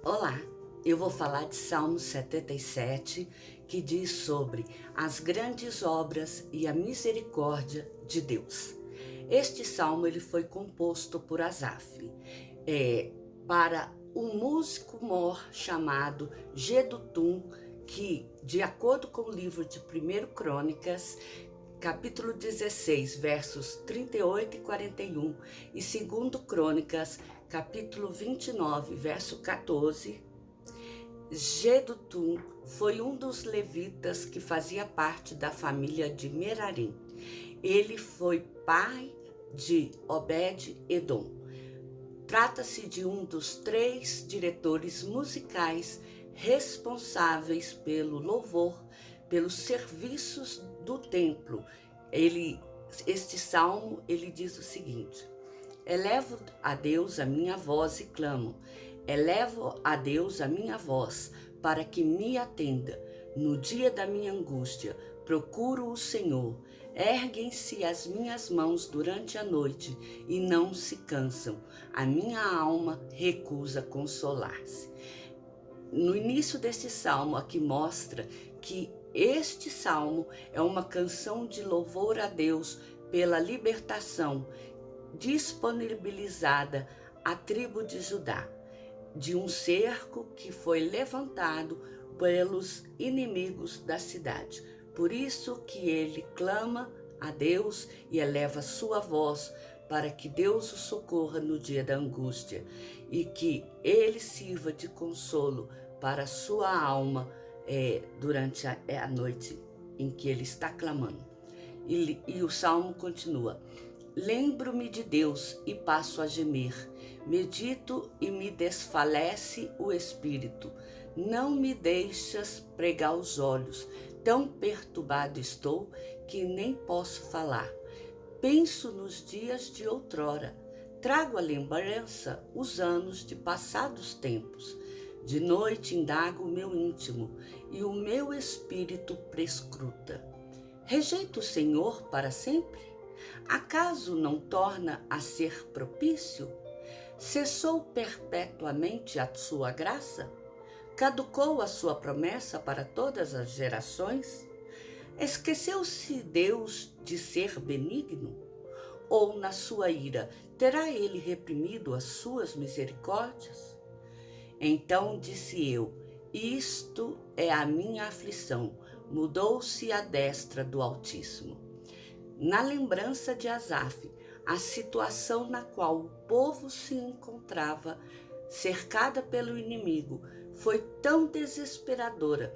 Olá, eu vou falar de Salmo 77, que diz sobre as grandes obras e a misericórdia de Deus. Este salmo ele foi composto por Asaf, para um músico mor chamado Jedutum, que, de acordo com o livro de 1 Crônicas, capítulo 16, versos 38 e 41, e 2 Crônicas, capítulo 29, verso 14, Jedutum foi um dos levitas que fazia parte da família de Merarim. Ele foi pai de Obed-Edom. Trata-se de um dos 3 diretores musicais responsáveis pelo louvor, pelos serviços do templo. Este salmo, ele diz o seguinte: elevo a Deus a minha voz e clamo, elevo a Deus a minha voz, para que me atenda. No dia da minha angústia, procuro o Senhor. Erguem-se as minhas mãos durante a noite e não se cansam. A minha alma recusa consolar-se. No início deste salmo aqui mostra que este salmo é uma canção de louvor a Deus pela libertação disponibilizada à tribo de Judá, de um cerco que foi levantado pelos inimigos da cidade. Por isso que ele clama a Deus e eleva sua voz para que Deus o socorra no dia da angústia e que ele sirva de consolo para a sua alma durante a noite em que ele está clamando. E o salmo continua: lembro-me de Deus e passo a gemer, medito e me desfalece o espírito. Não me deixas pregar os olhos, tão perturbado estou que nem posso falar. Penso nos dias de outrora, trago à lembrança os anos de passados tempos. De noite indago o meu íntimo e o meu espírito prescruta. Rejeito o Senhor para sempre? Acaso não torna a ser propício? Cessou perpetuamente a sua graça? Caducou a sua promessa para todas as gerações? Esqueceu-se Deus de ser benigno? Ou na sua ira terá ele reprimido as suas misericórdias? Então disse eu: isto é a minha aflição, mudou-se a destra do Altíssimo. Na lembrança de Asaf, a situação na qual o povo se encontrava, cercada pelo inimigo, foi tão desesperadora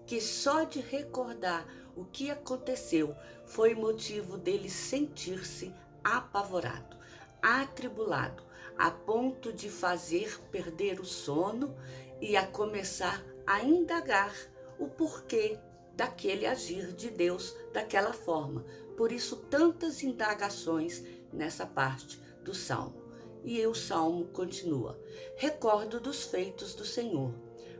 que só de recordar o que aconteceu foi motivo dele sentir-se apavorado, atribulado, a ponto de fazer perder o sono e a começar a indagar o porquê daquele agir de Deus daquela forma. Por isso, tantas indagações nessa parte do Salmo. E o Salmo continua: recordo dos feitos do Senhor,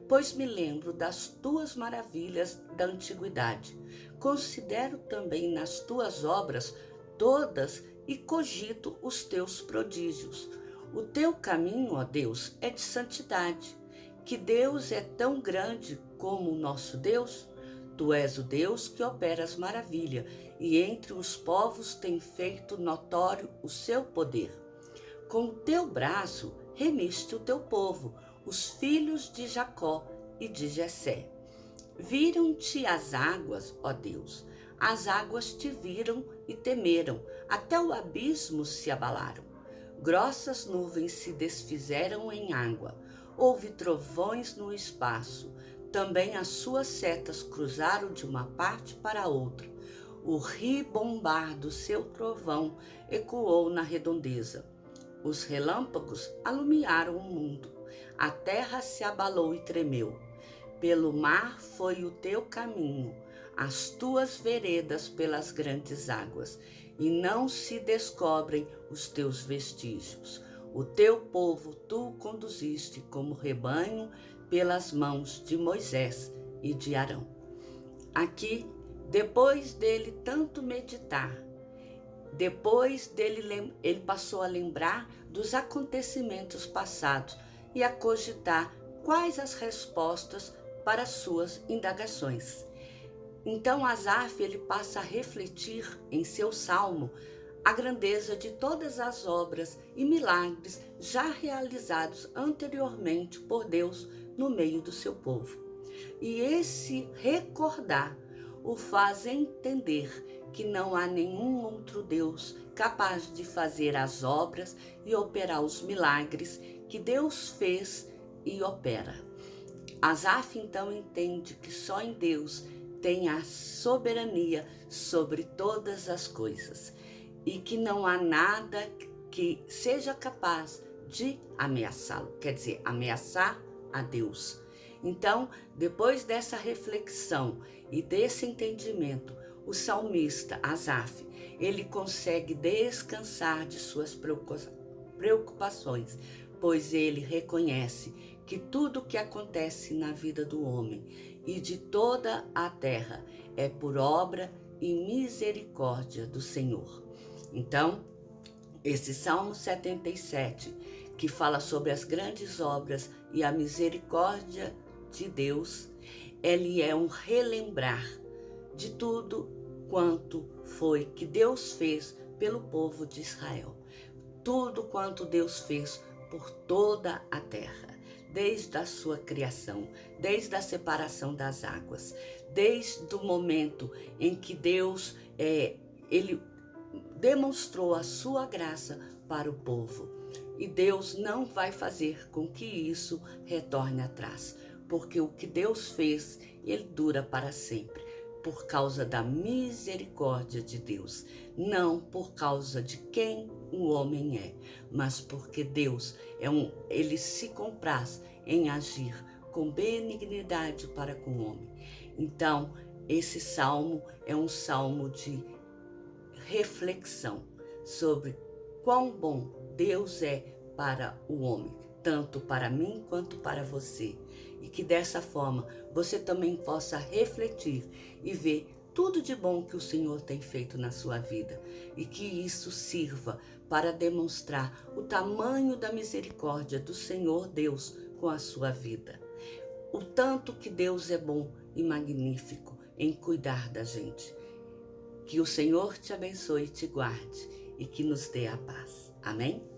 pois me lembro das tuas maravilhas da antiguidade. Considero também nas tuas obras todas e cogito os teus prodígios. O teu caminho, ó Deus, é de santidade. Que Deus é tão grande como o nosso Deus? Tu és o Deus que opera as maravilhas, e entre os povos tem feito notório o seu poder. Com o teu braço remiste o teu povo, os filhos de Jacó e de Jessé. Viram-te as águas, ó Deus, as águas te viram e temeram, até o abismo se abalaram. Grossas nuvens se desfizeram em água, houve trovões no espaço, também as suas setas cruzaram de uma parte para outra. O ribombar do seu trovão ecoou na redondeza. Os relâmpagos alumiaram o mundo. A terra se abalou e tremeu. Pelo mar foi o teu caminho, as tuas veredas pelas grandes águas, e não se descobrem os teus vestígios. O teu povo tu conduziste como rebanho pelas mãos de Moisés e de Arão. Aqui, depois dele tanto meditar, ele passou a lembrar dos acontecimentos passados e a cogitar quais as respostas para as suas indagações. Então Asaf ele passa a refletir em seu salmo a grandeza de todas as obras e milagres já realizados anteriormente por Deus no meio do seu povo. E esse recordar o faz entender que não há nenhum outro Deus capaz de fazer as obras e operar os milagres que Deus fez e opera. Asaf então entende que só em Deus tem a soberania sobre todas as coisas e que não há nada que seja capaz de ameaçá-lo, quer dizer, ameaçar a Deus. Então, depois dessa reflexão e desse entendimento, o salmista Asaf, ele consegue descansar de suas preocupações, pois ele reconhece que tudo o que acontece na vida do homem e de toda a terra é por obra e misericórdia do Senhor. Então, esse Salmo 77, que fala sobre as grandes obras e a misericórdia de Deus, ele é um relembrar de tudo quanto foi que Deus fez pelo povo de Israel. Tudo quanto Deus fez por toda a terra, desde a sua criação, desde a separação das águas, desde o momento em que Deus ele demonstrou a sua graça para o povo. E Deus não vai fazer com que isso retorne atrás, porque o que Deus fez, ele dura para sempre, por causa da misericórdia de Deus, não por causa de quem o homem é, mas porque Deus ele se compraz em agir com benignidade para com o homem. Então, esse salmo é um salmo de reflexão sobre quão bom Deus é para o homem, tanto para mim quanto para você. E que dessa forma você também possa refletir e ver tudo de bom que o Senhor tem feito na sua vida. E que isso sirva para demonstrar o tamanho da misericórdia do Senhor Deus com a sua vida. O tanto que Deus é bom e magnífico em cuidar da gente. Que o Senhor te abençoe e te guarde e que nos dê a paz. Amém?